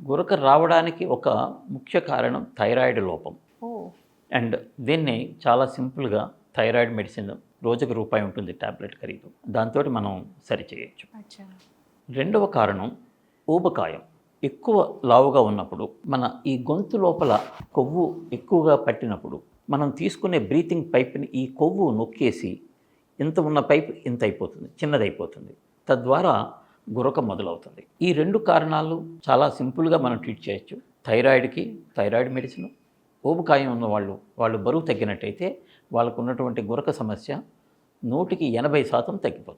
గురక రావడానికి ఒక ముఖ్య కారణం థైరాయిడ్ లోపం. ఓహ్! అండ్ దీన్ని చాలా సింపుల్గా థైరాయిడ్ మెడిసిన్ రోజుకు రూపాయి ఉంటుంది టాబ్లెట్ ఖరీదు. దాంతోటి మనం సరిచేయచ్చు. అచ్చా! రెండవ కారణం ఊబకాయం. ఎక్కువ లావుగా ఉన్నప్పుడు మన ఈ గొంతు లోపల కొవ్వు ఎక్కువగా పట్టినప్పుడు మనం తీసుకునే బ్రీతింగ్ పైప్ని ఈ కొవ్వు నొక్కేసి ఇంత ఉన్న పైప్ ఇంత అయిపోతుంది, చిన్నదైపోతుంది. తద్వారా గురక మొదలవుతుంది. ఈ రెండు కారణాలు చాలా సింపుల్గా మనం ట్రీట్ చేయొచ్చు. థైరాయిడ్కి థైరాయిడ్ మెడిసిన్, ఊబకాయం ఉన్న వాళ్ళు బరువు తగ్గినట్టయితే వాళ్ళకు ఉన్నటువంటి గురక సమస్య 100% తగ్గిపోతుంది.